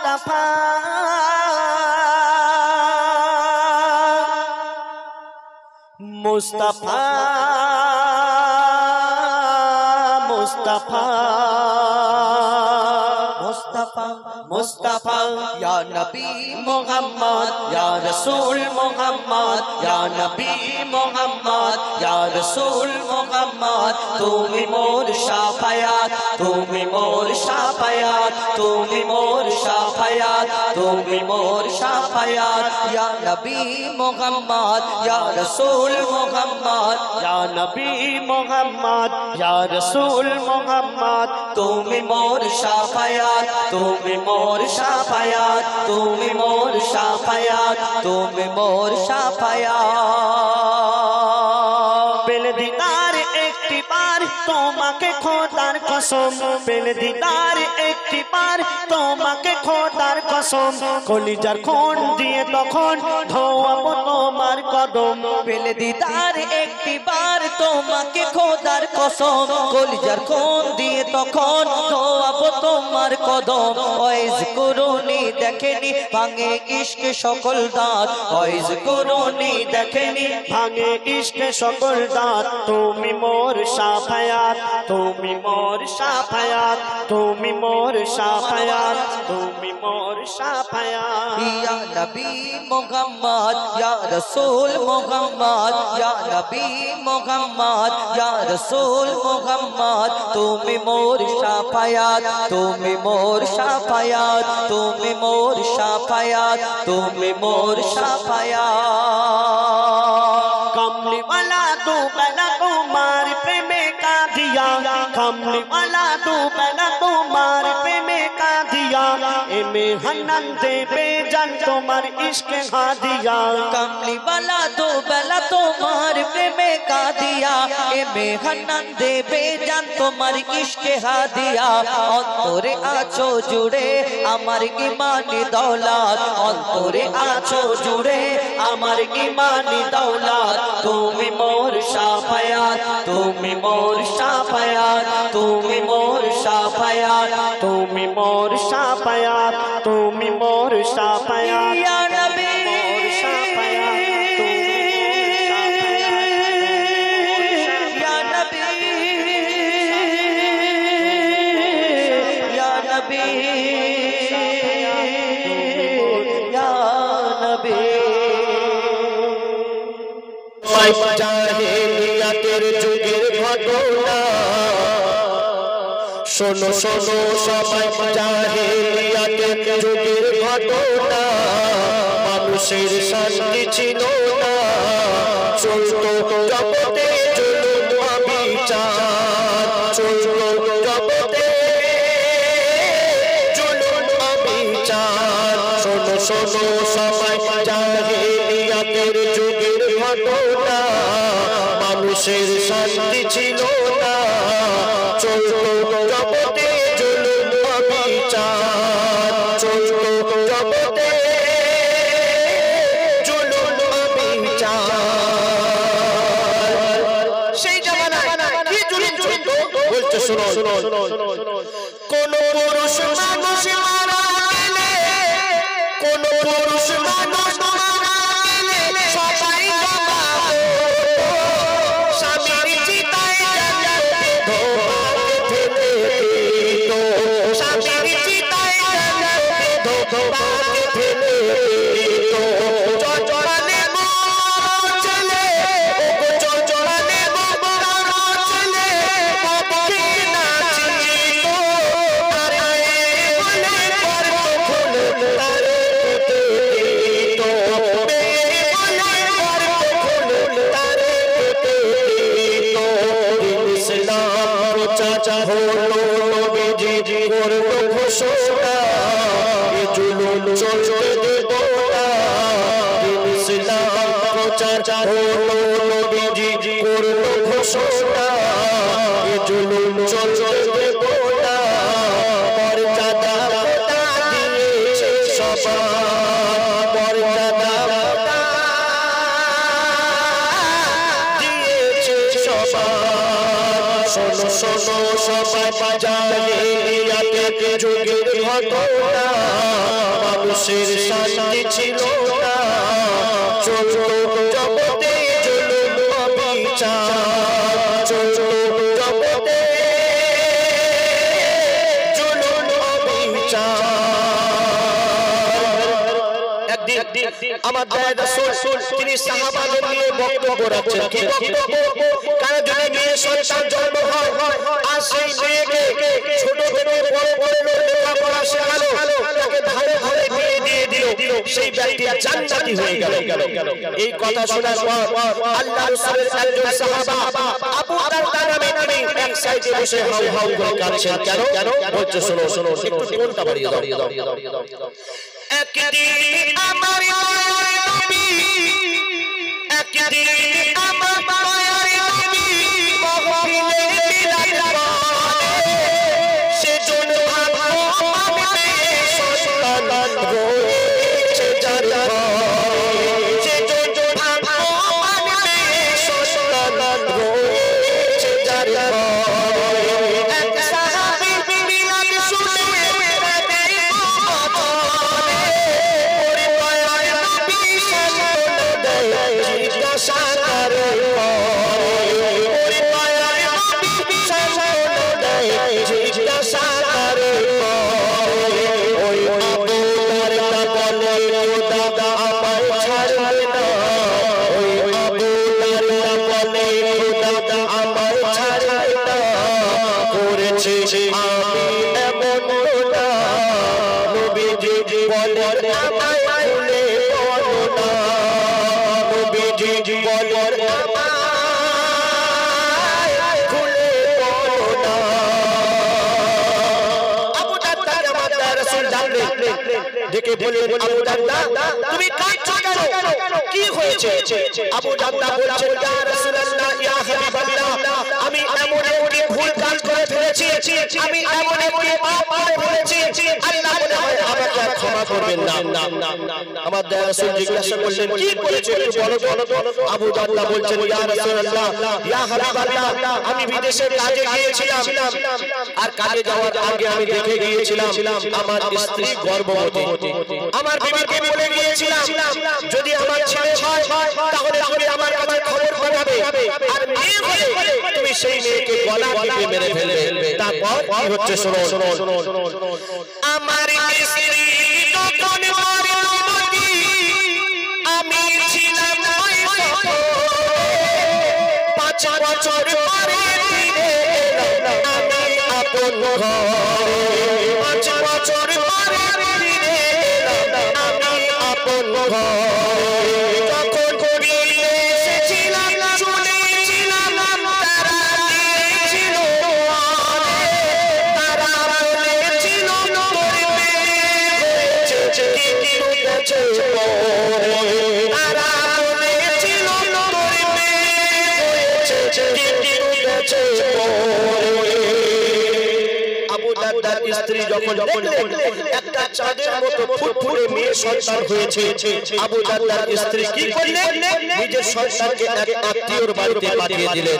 মুস্তাফা মুস্তাফা মুস্তাফা মুস্তাফা মুস্তাফা ইয়া নবী মুহাম্মদ ইয়া রাসূল মুহাম্মদ ইয়া নবী মুহাম্মদ ইয়া রাসূল মুহাম্মদ তুমি মোর শাফায়াত তুমি মোর শাফায়াত তুমি মোর শাফায়াত তুমি মোর শাফায়াত ইয়া নবী মুহাম্মদ ইয়া রাসূল মুহাম্মদ ইয়া নবী মুহাম্মদ ইয়া রাসূল মুহাম্মদ তুমি মোর শাফায়াত তুমি মোর শাফায়াত তুমি মোর শাফায়াত তুমি মোর শাফায়াত পেলে দিদার একটি বার তোমাকে খোদার কসম পেলে দিদার একটি বার তোমাকে খোদার কসম কলিজার খুন দিয়ে তখন ধোয়াবো তোমার কদম পেলে দিদার একটি বার তোমাকে খোদার কসম কলিজার খুন দিয়ে তখন ধোয়াবো তোমার কদম ওয়াইজ করুনি দেখেনি ভাঙে ইশকে সকল দাঁত ওয়াইজ করুনি দেখেনি ভাঙে ইশকে সকল দাঁত তুমি মোর শাফায়াত তুমি মোর শাফায়াত তুমি মোর শাফায়াত তুমি মোর শাফায়াত ইয়া নবী মুহাম্মদ ইয়া রাসূল মুহাম্মদ ইয়া নবী মুহাম্মদ ইয়া রাসূল মুহাম্মদ তুমি মোর শাফায়াত তুমি মোর শাফায়াত তুমি মোর শাফায়াত তুমি মোর শাফায়াত कमली वाला तू पहला तुम्हार प्रेमे का दिया कमली वाला तू पहला तुम्हार प्रेमे का दिया एमे हन्नन दे बेजान तुम्हार इश्क हा दिया कमली वाला तू पहला तुम्हार प्रेमे का दिया एमे हन्नन दे बेजान तुम्हार इश्क हा दिया अंतरे आछो जुड़े আমার ঈমানি দৌলত অন্তরে আছো জুড়ে আমার ঈমানি দৌলত তুমি মোর শাফায়াত তুমি মোর শাফায়াত তুমি মোর শাফায়াত তুমি মোর শাফায়াত তুমি মোর শাফায়াত ইয়া নবী মোর শাফায়াত তুমি ইয়া নবী ইয়া নবী জাহেলিয়াতের যুগের ঘটনা শোনো শোনো সবাই জাহেলিয়াতের যুগের ঘটনা মানুষের শান্তি ছিল না চলতো জগতে জুলুম বিচার চলতো জগতে জুলুম বিচার শোনো শোনো সবাই জাহেলিয়াতের যুগের ঘটনা মানুষের শান্তি ছিল না চলতো জগতে জুলুম বিচার চলতো জগতে জুলুম বিচার সেই জামানায় কি জুলুম চলতো বলতে শুনো কোন পুরুষ মানুষ মারা গেলে কোন পুরুষ মানুষ মারা গেলে সবাই চাচা হলো নবীজি করলো ঘোষণা এ জুলুম চলতে দেব না ইসলাম প্রচার হলো নবীজি করলো ঘোষণা এ জুলুম চলতে দেব না মর্যাদা দিয়েছে সবার মর্যাদা দিয়েছে সবার শোনো শোনো সবাই জাহেলিয়াতের এক যুগের ঘটনা মানুষের শান্তি ছিল না চলতো জগতে জুলুম অবিচার চলতো জগতে জুলুম অবিচার একদিন আমার দয়ার রাসূল তিনি সাহাবাদের নিয়ে বক্তব্য রাখছেন কি বক্তব্য কারণ যদি মেয়ে সন্তান জন্ম হয় আর সেই মেয়েকে ছোট থেকে বড় করলো লেখাপড়া শেখালো তাকে ধারে ধারে বিয়ে দিয়ে দিল সেই ব্যক্তি জান্নাতি হয়ে গেল এই কথা শোনার পর আল্লাহ রাসূলের একজন সাহাবা আবু দারদা নামে তিনি এক সাইডে বসে হাউ হাউ করে কাঁদছেন কেন বলছে শোনো একটু টোনটা বাড়িয়ে দাও একদিন আমার নবী একদিন আমার নবী মহফিলে বিলাল সেজন্য আমি সন্তান রয়েছে যার সেজন্য আমি সন্তান রয়েছে যার এক সাহাবী বিলাল শুনে দেখে বললেন আবু দারদা তুমি কাঁদছো কেন কি হয়েছে আবু দারদা বলছেন ইয়া রাসূলুল্লাহ ইয়া হাবিবাল্লাহ আমি এমন একটি ভুল কাজ করে ফেলেছি আমি এমন একটি পাপ করে ফেলেছি আল্লাহ মনে হয় আমাকে ক্ষমা করবেন না আমার দয়ার রাসূল জিজ্ঞাসা করলেন কি করেছো একটু বলো আবু দারদা বলছেন ইয়া রাসূলুল্লাহ ইয়া হাবিবাল্লাহ আমি বিদেশে কাজে গিয়েছিলাম আর কাজে যাওয়ার আগে আমি দেখে গিয়েছিলাম আমার স্ত্রী গর্ভবতী আমার বিবিকে বলে গিয়েছিলাম যদি আমার ছেলে হয় তাহলে তুমি আমার কাছে খবর পাঠাবে আর মেয়ে হলে তুমি সেই মেয়েকে গলা টিপে মেরে ফেলবে তারপর কি হচ্ছে শোনো আমার স্ত্রী তখন গর্ভবতী আমি ছিলাম 5 বছর পরে ফিরে এলাম আমি আপন ঘরে 5 বছর পরে ফিরে এলাম আমি আপন ঘরে যখন ফিরে এসেছিলাম শুনেছিলাম তারা দিয়েছিল তারা বলেছিল করবে হয়েছে কিন্তু গেছে তারা বলেছিল করবে হয়েছে কিন্তু গেছে আবু দারদার স্ত্রী যখন দেখলেন একটা চাঁদের মতো ফুটফুটে মেয়ে সন্তান হয়েছে আবু দারদার স্ত্রী কি করলেন নিজের সন্তানকে এক আত্মীয়র বাড়িতে পাঠিয়ে দিলেন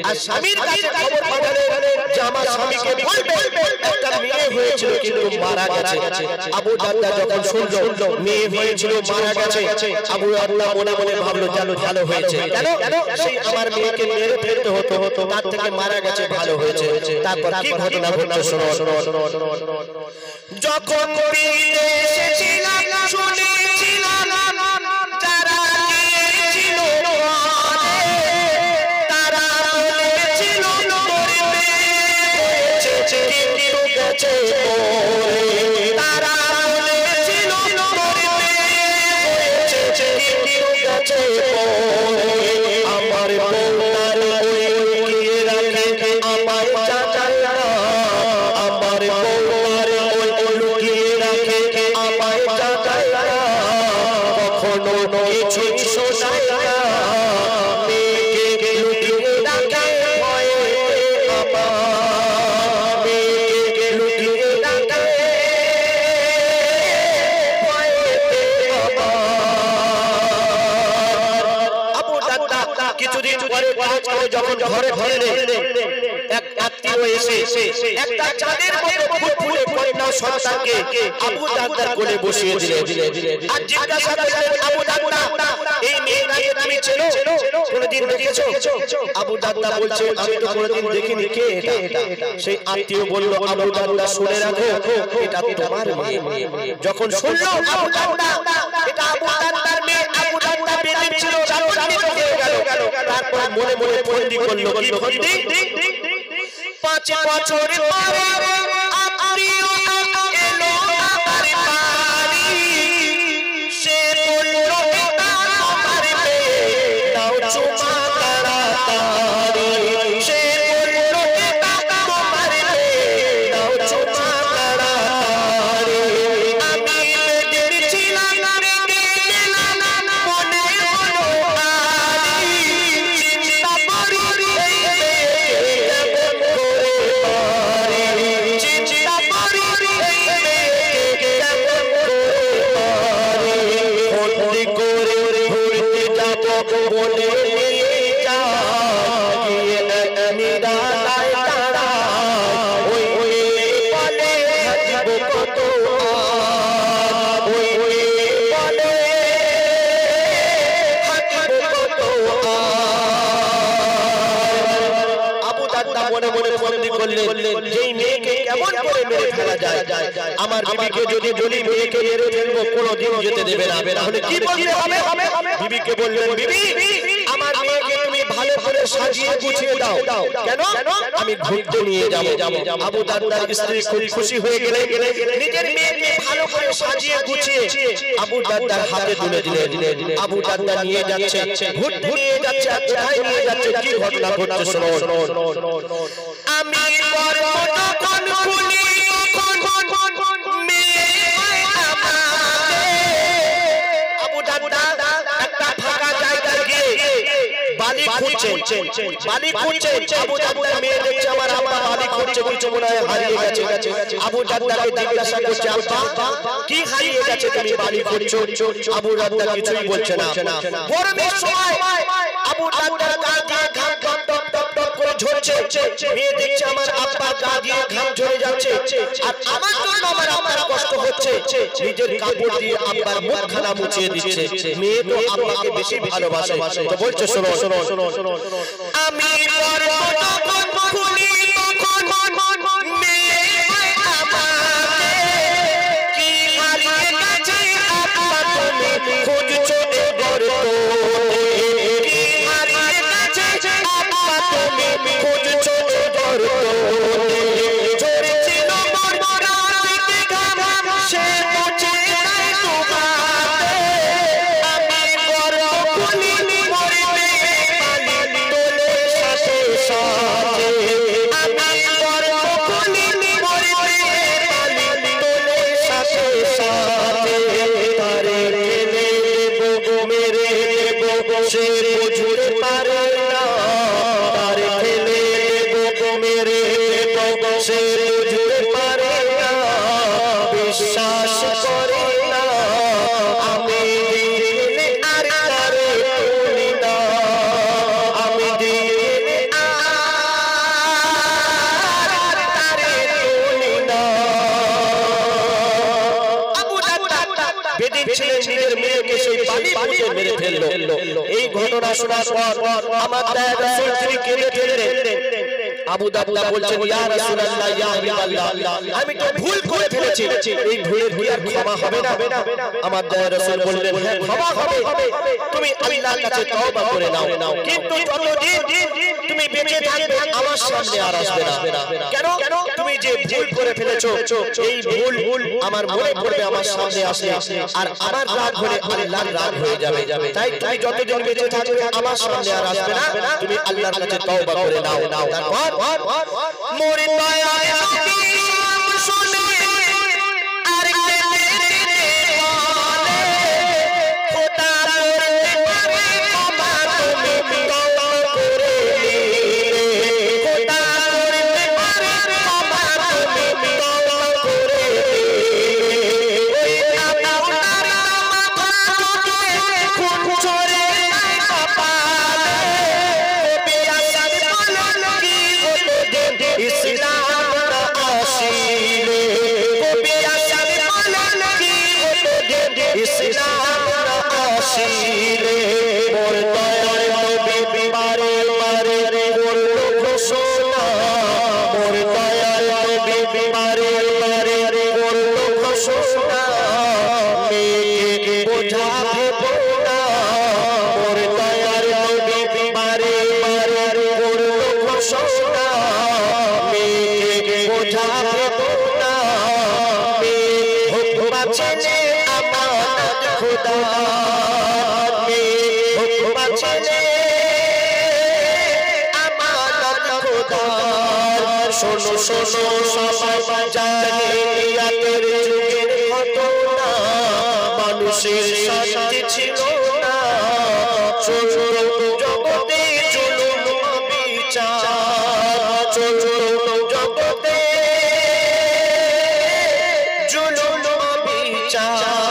আর স্বামীর কাছে খবর পাঠালেন যে আমার স্বামীকে বলবে একটা মেয়ে হয়েছিল কিন্তু মারা গেছে আবু দারদা যখন শুনলো মেয়ে হয়েছিল মারা গেছে আবু দারদা মনে মনে ভাবলো জানো ভালো হয়েছে কেন সেই আমার মেয়েকে মেরে ফেলতে হতো তার থেকে মারা গেছে ভালো হয়েছে তারপর কি ঘটনা ঘটলো শোনো যখন ফিরে এসেছিলাম শুনেছিলাম যারা দিয়েছিল তারা বলেছিল করবে হয়েছে কিন্তু গেছে তারা বলেছিল করবে হয়েছে কিন্তু গেছে আমার বউটার লুকিয়ে রাখে আমার চাচারা আমার বউটার লুকিয়ে রাখে আমার চাচারা কখনো কিছু শোনায় না মেয়েকে লুকিয়ে রাখে ভয়ে আমার মেয়েকে লুকিয়ে রাখে ভয়ে কিছুদিন পরে যখন ঘরে ফিরলেন আত্মীয় এসে একটা চাঁদের মতো ফুটফুটে কন্যা সন্তানকে আবু দারদার কোলে বসিয়ে দিলেন। আর জিজ্ঞাসা করলেন, আবু দারদা, এই মেয়েটাকে তুমি চেনো? কোনোদিন দেখেছো? আবু দারদা বলছে, আমি তো কোনোদিন দেখিনি। কে এটা? সেই আত্মীয় বলল, আবু দারদা শুনে রাখো, এটা তোমার মেয়ে। যখন শুনলো আবু দারদা এটা আবু দারদার মেয়ে, আবু দারদা বেঁচে ছিল, রাগান্বিত হয়ে গেল। তারপর মনে মনে ফন্দি করলো। কি ফন্দি? 5 বছর পরে আত্মীয় এলো আমার বাড়ি, সে বলল এটা আমার মেয়ে, দাও চুমা তাড়াতাড়ি। সে বলল এটা তোমার মেয়ে, দাও চুমা তাড়াতাড়ি। আমি বেঁধে ছিলাম, রেগে গেলাম, মনে হলো আরি, চিন্তা করি এই মেয়েকে কেমন করে পারি, চিন্তা করি এই মেয়েকে কেমন করে পারি। ফন্দি করে ঘুরতে যাব বলে নিয়ে যাই, নিরালায় দাঁড়া ওই বলে হাসব কত, ওই বলে হাসব কত। আবু দারদা মনে মনে ফন্দি করলেন, যেই মেয়েকে কেমন করে মেরে ফেলা যায়। আমার বিবিকে যদি বলি মেয়েকে মেরে ফেলবো, কোনোদিন যেতে দেবে না। তাহলে কি বলতে হবে? বিবিকে বললেন, বিবি, আমার মেয়েকে তুমি ভালো করে সাজিয়ে গুছিয়ে দাও। কেন? আমি ঘুরতে নিয়ে যাব। আবু দারদার স্ত্রী খুব খুশি হয়ে গেলেন, নিজের মেয়েকে ভালো করে সাজিয়ে গুছিয়ে আবু দারদার হাতে তুলে দিলেন। আবু দারদা নিয়ে যাচ্ছে, ঘুরতে নিয়ে যাচ্ছে। আর কোথায় নিয়ে যাচ্ছে, কি ঘটনা ঘটছে শুনুন। আমি বড় তখন খুলি, তখন মেয়ে আমাকে। আবু দারদা একটা ফাঁকা জায়গায় গিয়ে বালি খুঁজছেন। আবু দারদার মেয়ে দেখছে আমার আব্বা বালি খুঁজছে, কিছু মনে হয় হারিয়ে গেছে। আবু দারদাকে জিজ্ঞাসা করছে, আব্বা কি হারিয়ে গেছে, তুমি বালি খুঁজছো? আবু দারদা কিছুই বলছে না। গরমের সময় আবু দারদার গা দিয়ে ঘাম টপ টপ টপ টপ করে ঝরছে। মেয়ে দেখছে আমার আব্বা গা দিয়ে ঘাম ঝরে যাচ্ছে, আর আমার জন্য আমার আব্বার কষ্ট হচ্ছে। নিজের কাপড় দিয়ে আব্বার মুখখানা মুছিয়ে দিচ্ছে। মেয়ে তো আব্বাকে বেশি ভালোবাসে। তো বলছে, শোনো, আমি বড় তখন খুলি, তখন মেয়ে আমাকে। কি হারিয়ে গেছে আব্বা তুমি খুঁজছো এ গর্তে, কি হারিয়ে গেছে আব্বা তুমি খুঁজছো এ গর্তে। ঝরেছিল মোর রাতে ঘাম, সে মুছে নাই তোমাতে। আমি বড় খুলি, মোর মেয়ে বালি তোলে সাথে সাথে। আমি বড় খুলি, মোর মেয়ে বালি তোলে সাথে সাথে। তারে ফেলে দেবো, মেরে দেবো, সে বুঝতে পারে না। তারে ফেলে দেবো, মেরে দেবো, সে বুঝতে পারে না। বিশ্বাস করে না, আমি দিলে আর তারে তুলি না। আমি দিলে আর তারে তুলি না। আবু দারদা বেদিন ছিলেন, নিজের মেয়েকে সেই বালি পুঁতে মেরে ফেললো। এই ঘটনা শোনার পর আমার দয়ার রাসূল তিনি কেঁদে ফেললেন। আবু দারদা বলছেন, ইয়া রাসূলুল্লাহ, ইয়া হাবিবাল্লাহ, আমি তো ভুল করে ফেলেছি, এই ভুলের কি আর ক্ষমা হবে না? আমার দয়ার রাসূল বললেন, হ্যাঁ ক্ষমা হবে, তুমি আল্লাহর কাছে তওবা করে নাও। কিন্তু যতদিন তুমি বেঁচে থাকবে আমার সামনে আর আসবে না। কেন? তুমি যে ভুল করে ফেলেছো, এই ভুল আমার মনে পড়বে, আমার সামনে আসে, আর আমার রাগ হলে আল্লাহর রাগ হয়ে যাবে। তাই তুমি যতদিন বেঁচে থাকবে আমার সামনে আর আসবে না, তুমি আল্লাহর কাছে তওবা করে নাও। তারপর মোর দয়ায় নবী শুনে আর কেঁদে বলে, খোদা করতে পারে ক্ষমা, তুমি তওবা করে নিলে। খোদা করতে পারে ক্ষমা, তুমি তওবা করে নিলে। আপনার মাথা থেকে খুন ঝরে যায় কপালে। নবী আসার বলল, কি হলো ছেলে আমানত খোদা হুকমা ছেলে আমানত খোদা শোনো শোনো সবাই জাহেলিয়াতের যুগের ঘটনা মানুষের শান্তি ছিল না চলল জগতে চলল বিচার চলল জগতে চলল বিচার